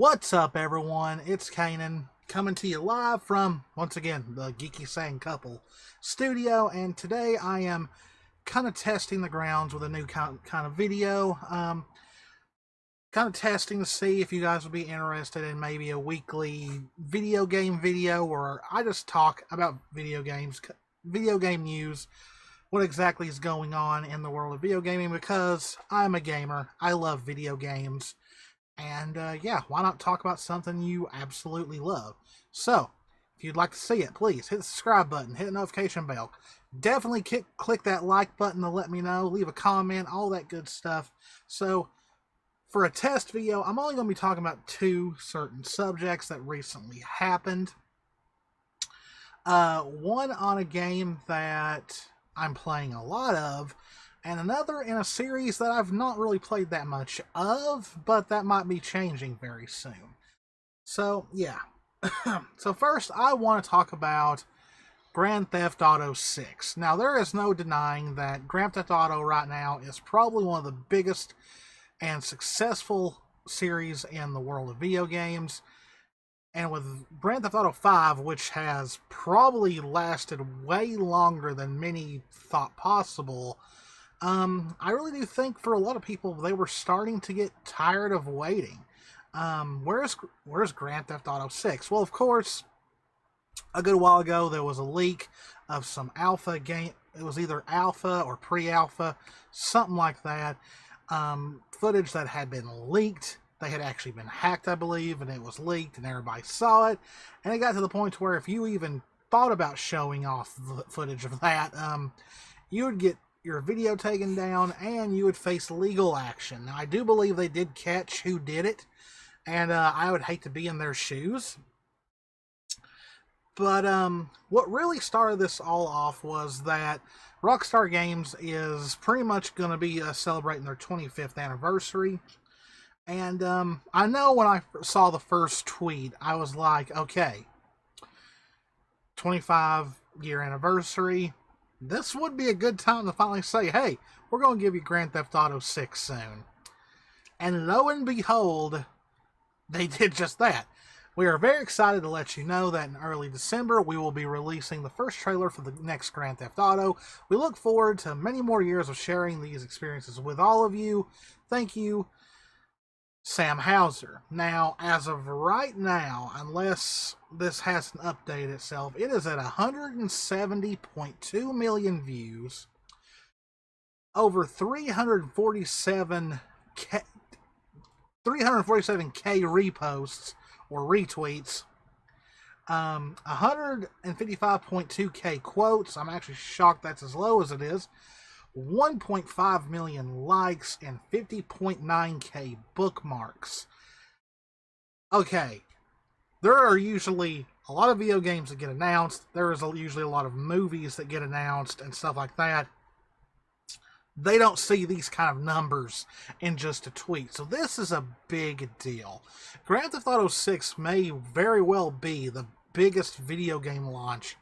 What's up, everyone? It's Cannan coming to you live from, once again, the Geeky Sang Couple studio, and today I am kind of testing the grounds with a new kind of video. Kind of testing to see if you guys would be interested in maybe a weekly video game video where I just talk about video games, video game news, what exactly is going on in the world of video gaming, because I'm a gamer. I love video games. And yeah, why not talk about something you absolutely love? So, if you'd like to see it, please hit the subscribe button, hit the notification bell. Definitely click that like button to let me know, leave a comment, all that good stuff. So, for a test video, I'm only going to be talking about two certain subjects that recently happened. One on a game that I'm playing a lot of, and another in a series that I've not really played that much of, but that might be changing very soon. So, yeah. So first, I want to talk about Grand Theft Auto 6. Now, there is no denying that Grand Theft Auto right now is probably one of the biggest and successful series in the world of video games. And with Grand Theft Auto 5, which has probably lasted way longer than many thought possible, I really do think for a lot of people, they were starting to get tired of waiting. Where's Grand Theft Auto 6? Well, of course, a good while ago, there was a leak of some alpha game. It was either alpha or pre-alpha, something like that. Footage that had been leaked. They had actually been hacked, I believe, and it was leaked, and everybody saw it. And it got to the point where if you even thought about showing off the footage of that, you would get your video taken down, and you would face legal action. Now, I do believe they did catch who did it, and I would hate to be in their shoes. But what really started this all off was that Rockstar Games is pretty much going to be celebrating their 25th anniversary. And I know when I saw the first tweet, I was like, okay, 25-year anniversary. This would be a good time to finally say, hey, we're going to give you Grand Theft Auto 6 soon. And lo and behold, they did just that. We are very excited to let you know that in early December, we will be releasing the first trailer for the next Grand Theft Auto. We look forward to many more years of sharing these experiences with all of you. Thank you, Sam Hauser. Now, as of right now, unless this hasn't updated itself, it is at 170.2 million views, over 347k reposts or retweets, 155.2k quotes. I'm actually shocked that's as low as it is. 1.5 million likes and 50.9k bookmarks. Okay, there are usually a lot of video games that get announced. There is usually a lot of movies that get announced and stuff like that. They don't see these kind of numbers in just a tweet. So this is a big deal. Grand Theft Auto 6 may very well be the biggest video game launch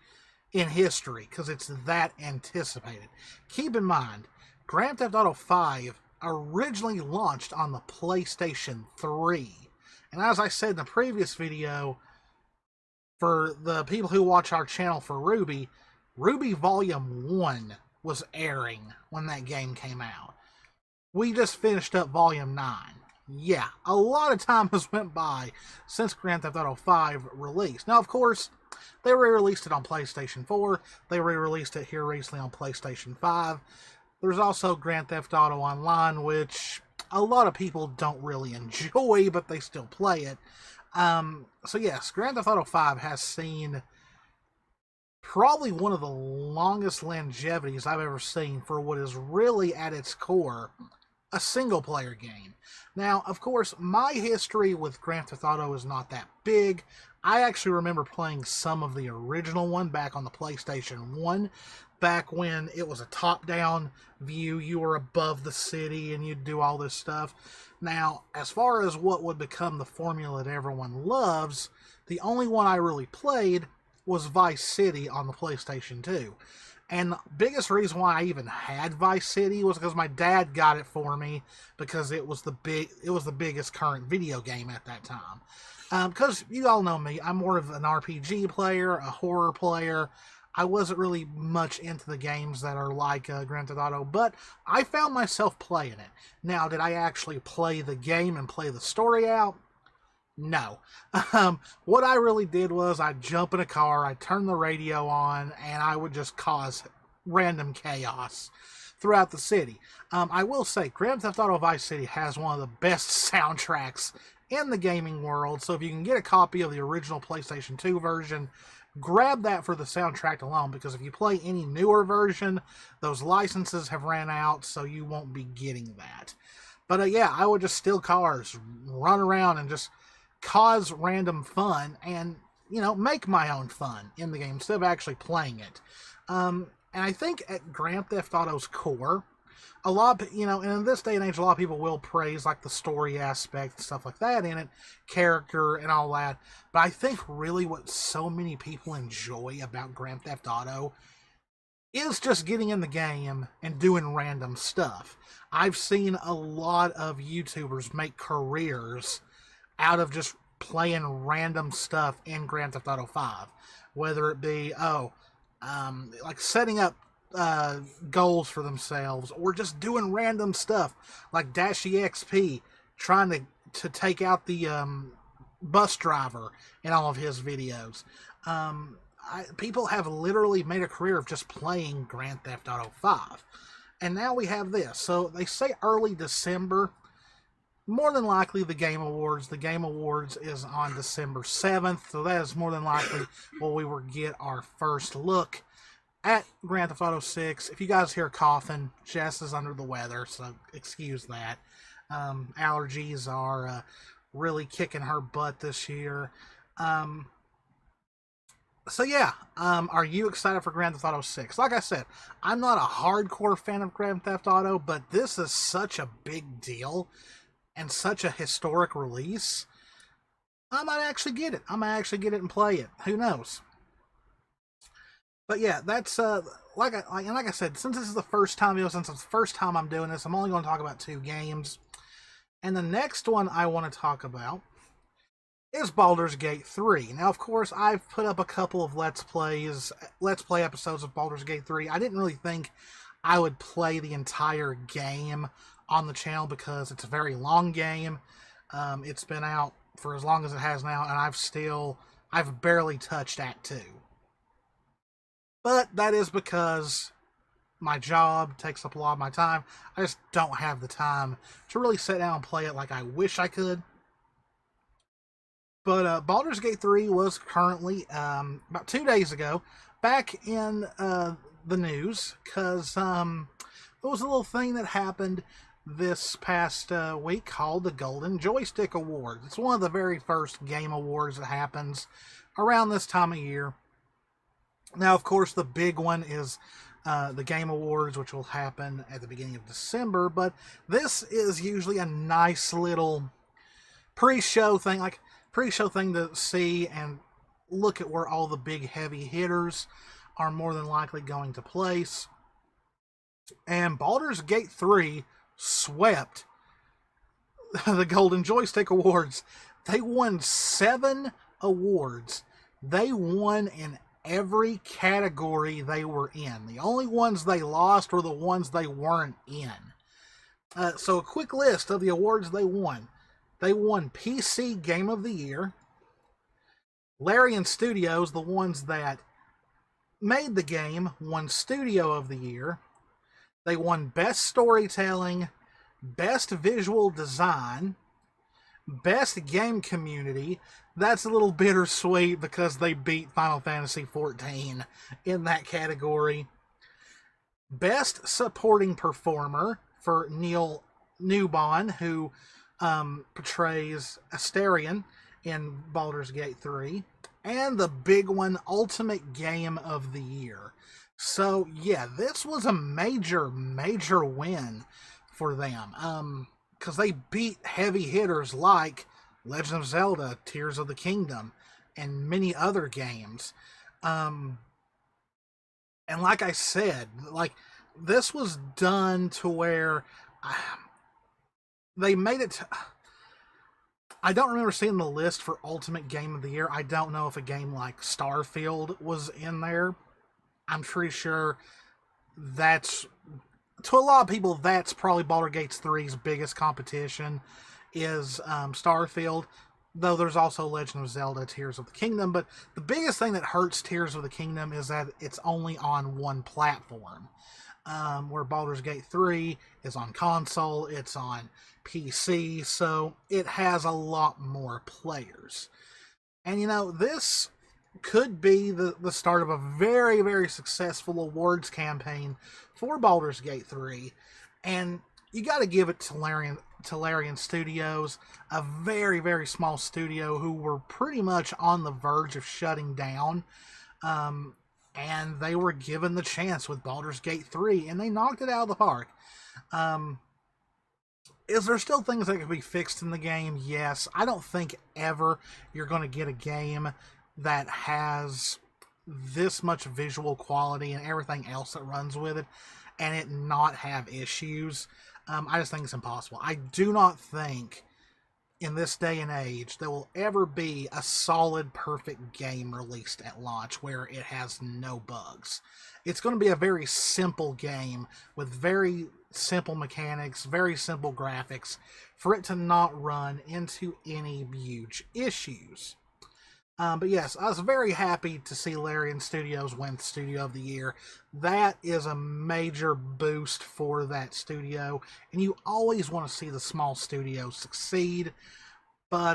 in history, because it's that anticipated. Keep in mind, Grand Theft Auto 5 originally launched on the PlayStation 3. And as I said in the previous video, for the people who watch our channel for Ruby, Ruby Volume 1 was airing when that game came out. We just finished up Volume 9. Yeah, a lot of time has went by since Grand Theft Auto 5 released. Now, of course, they re-released it on PlayStation 4. They re-released it here recently on PlayStation 5. There's also Grand Theft Auto Online, which a lot of people don't really enjoy, but they still play it. So yes, Grand Theft Auto 5 has seen probably one of the longest longevities I've ever seen for what is really at its core a single-player game. Now, of course, my history with Grand Theft Auto is not that big. I actually remember playing some of the original one back on the PlayStation 1, back when it was a top-down view. You were above the city and you'd do all this stuff. Now, as far as what would become the formula that everyone loves, the only one I really played was Vice City on the PlayStation 2. And the biggest reason why I even had Vice City was because my dad got it for me because it was the biggest current video game at that time. Because you all know me, I'm more of an RPG player, a horror player. I wasn't really much into the games that are like Grand Theft Auto, but I found myself playing it. Now, did I actually play the game and play the story out? No. What I really did was I'd jump in a car, I'd turn the radio on, and I would just cause random chaos throughout the city. I will say, Grand Theft Auto Vice City has one of the best soundtracks in the gaming world, so if you can get a copy of the original PlayStation 2 version, grab that for the soundtrack alone, because if you play any newer version, those licenses have ran out, so you won't be getting that. But yeah, I would just steal cars, run around, and just cause random fun, and make my own fun in the game instead of actually playing it. And I think at Grand Theft Auto's core, a lot of, and in this day and age, a lot of people will praise like the story aspect and stuff like that in it, character and all that. But I think really what so many people enjoy about Grand Theft Auto is just getting in the game and doing random stuff. I've seen a lot of YouTubers make careers out of just playing random stuff in Grand Theft Auto 5. Whether it be, like setting up goals for themselves, or just doing random stuff, like Dashy XP, trying to take out the bus driver in all of his videos. People have literally made a career of just playing Grand Theft Auto 5. And now we have this. So they say early December. More than likely the Game Awards. The Game Awards is on December 7th, so that is more than likely where we will get our first look at Grand Theft Auto 6. If you guys hear coughing, Jess is under the weather, so excuse that. Allergies are really kicking her butt this year. So yeah, are you excited for Grand Theft Auto 6? Like I said, I'm not a hardcore fan of Grand Theft Auto, but this is such a big deal and such a historic release. I might actually get it. And play it. Who knows? But yeah, that's like I said, since this is the first time, since it's the first time I'm doing this, I'm only going to talk about 2 games. And the next one I want to talk about is Baldur's Gate 3. Now, of course, I've put up a couple of Let's Play episodes of Baldur's Gate 3. I didn't really think I would play the entire game on the channel because it's a very long game. It's been out for as long as it has now, and I've barely touched Act 2. But that is because my job takes up a lot of my time. I just don't have the time to really sit down and play it like I wish I could. But Baldur's Gate 3 was currently, about 2 days ago, back in the news, because there was a little thing that happened this past week called the Golden Joystick Awards. It's one of the very first game awards that happens around this time of year. Now, of course, the big one is the Game Awards, which will happen at the beginning of December, but this is usually a nice little pre-show thing to see and look at where all the big heavy hitters are more than likely going to place. And Baldur's Gate 3 swept the Golden Joystick Awards. They won 7 awards. They won in every category they were in. The only ones they lost were the ones they weren't in. So a quick list of the awards they won. They won PC Game of the Year. Larian Studios, the ones that made the game, won Studio of the Year. They won Best Storytelling, Best Visual Design, Best Game Community. That's a little bittersweet because they beat Final Fantasy XIV in that category. Best Supporting Performer for Neil Newbon, who portrays Astarion in Baldur's Gate 3. And the big one, Ultimate Game of the Year. So, yeah, this was a major win for them. Because they beat heavy hitters like Legend of Zelda, Tears of the Kingdom, and many other games. And And like I said, like, this was done to where they made it. I don't remember seeing the list for Ultimate Game of the Year. I don't know if a game like Starfield was in there. I'm pretty sure that's, to a lot of people, that's probably Baldur's Gate 3's biggest competition is Starfield. Though there's also Legend of Zelda Tears of the Kingdom. But the biggest thing that hurts Tears of the Kingdom is that it's only on one platform. Where Baldur's Gate 3 is on console, it's on PC, so it has a lot more players. And this could be the start of a very, very successful awards campaign for Baldur's Gate 3. And you got to give it to Larian Studios, a very, very small studio who were pretty much on the verge of shutting down. And they were given the chance with Baldur's Gate 3, and they knocked it out of the park. Is there still things that can be fixed in the game? Yes. I don't think ever you're going to get a game that has this much visual quality and everything else that runs with it, and it not have issues. I just think it's impossible. I do not think in this day and age there will ever be a solid, perfect game released at launch where it has no bugs. It's going to be a very simple game with very simple mechanics, very simple graphics, for it to not run into any huge issues. But yes, I was very happy to see Larian Studios win Studio of the Year. That is a major boost for that studio, and you always want to see the small studios succeed. But,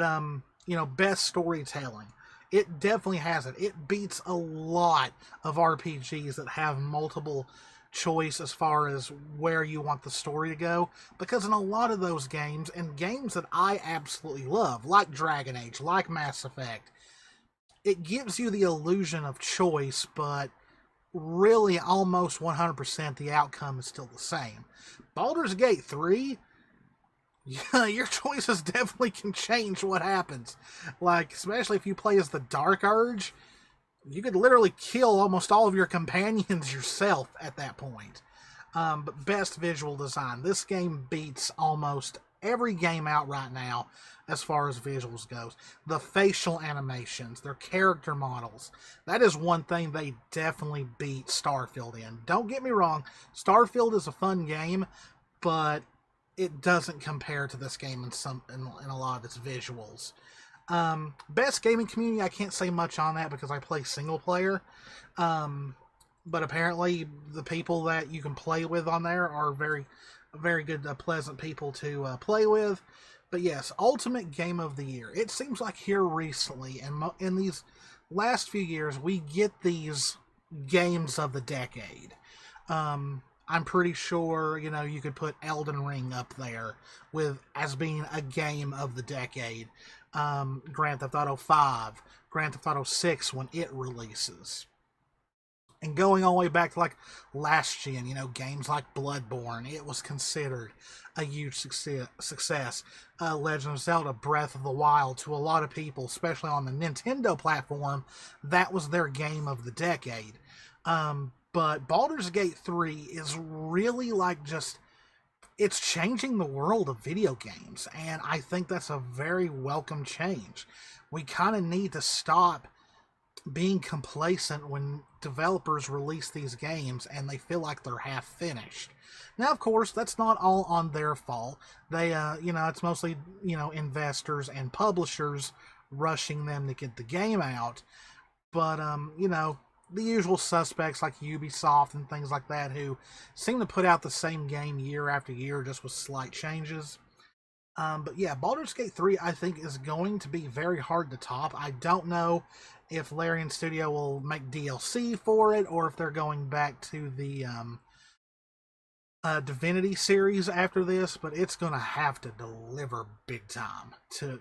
best storytelling. It definitely has it. It beats a lot of RPGs that have multiple choice as far as where you want the story to go, because in a lot of those games, and games that I absolutely love, like Dragon Age, like Mass Effect, it gives you the illusion of choice, but really almost 100% the outcome is still the same. Baldur's Gate 3, yeah, your choices definitely can change what happens. Like, especially if you play as the Dark Urge, you could literally kill almost all of your companions yourself at that point. But best visual design. This game beats almost every game out right now as far as visuals goes. The facial animations, their character models. That is one thing they definitely beat Starfield in. Don't get me wrong, Starfield is a fun game, but it doesn't compare to this game in a lot of its visuals. Best gaming community, I can't say much on that because I play single player. But apparently the people that you can play with on there are very, very good, pleasant people to play with. But yes, Ultimate Game of the Year. It seems like here recently, and in these last few years, we get these games of the decade. I'm pretty sure, you could put Elden Ring up there as being a game of the decade. Grand Theft Auto 5, Grand Theft Auto 6 when it releases. And going all the way back to like last gen, games like Bloodborne, it was considered a huge success. Legend of Zelda Breath of the Wild, to a lot of people, especially on the Nintendo platform, that was their game of the decade. But Baldur's Gate 3 is really it's changing the world of video games, and I think that's a very welcome change. We kind of need to stop being complacent when developers release these games and they feel like they're half finished. Now, of course, that's not all on their fault. They, it's mostly, investors and publishers rushing them to get the game out. But, the usual suspects like Ubisoft and things like that who seem to put out the same game year after year just with slight changes. But yeah, Baldur's Gate 3 I think is going to be very hard to top. I don't know if Larian Studio will make DLC for it or if they're going back to the Divinity series after this, but it's going to have to deliver big time to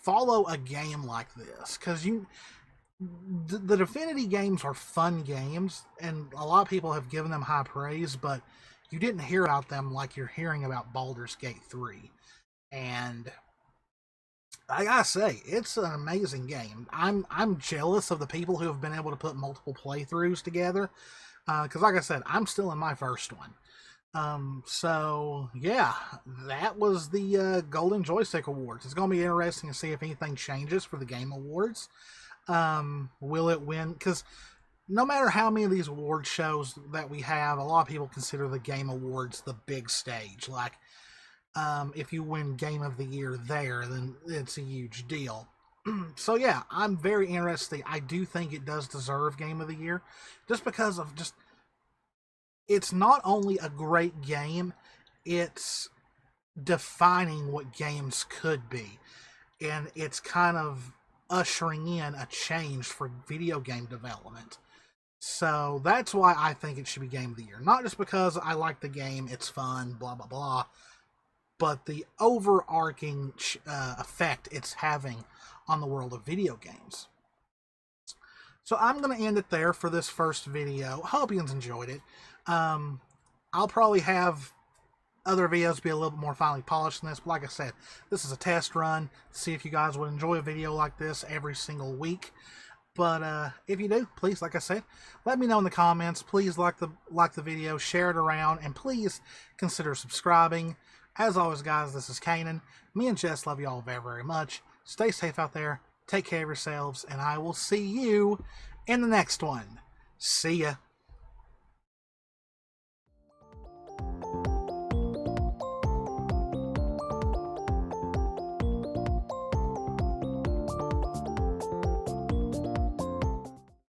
follow a game like this, because the Divinity games are fun games, and a lot of people have given them high praise, but you didn't hear about them like you're hearing about Baldur's Gate 3. And I gotta say, it's an amazing game. I'm jealous of the people who have been able to put multiple playthroughs together. Because, like I said, I'm still in my first one. So yeah, that was the Golden Joystick Awards. It's going to be interesting to see if anything changes for the Game Awards. Will it win? Because no matter how many of these award shows that we have, a lot of people consider the Game Awards the big stage. Like, if you win Game of the Year there, then it's a huge deal. So yeah, I'm very interested. I do think it does deserve Game of the Year, just because of just it's not only a great game, it's defining what games could be, and it's kind of ushering in a change for video game development. So that's why I think it should be Game of the Year. Not just because I like the game, it's fun, blah blah blah, but the overarching effect it's having on the world of video games. So I'm going to end it there for this first video. Hope you enjoyed it. I'll probably have other videos be a little bit more finely polished than this, but like I said, this is a test run to see if you guys would enjoy a video like this every single week. But if you do, please, like I said, let me know in the comments. Please like the video, share it around, and please consider subscribing. As always, guys, this is Cannan. Me and Jess love you all very, very much. Stay safe out there. Take care of yourselves, and I will see you in the next one. See ya.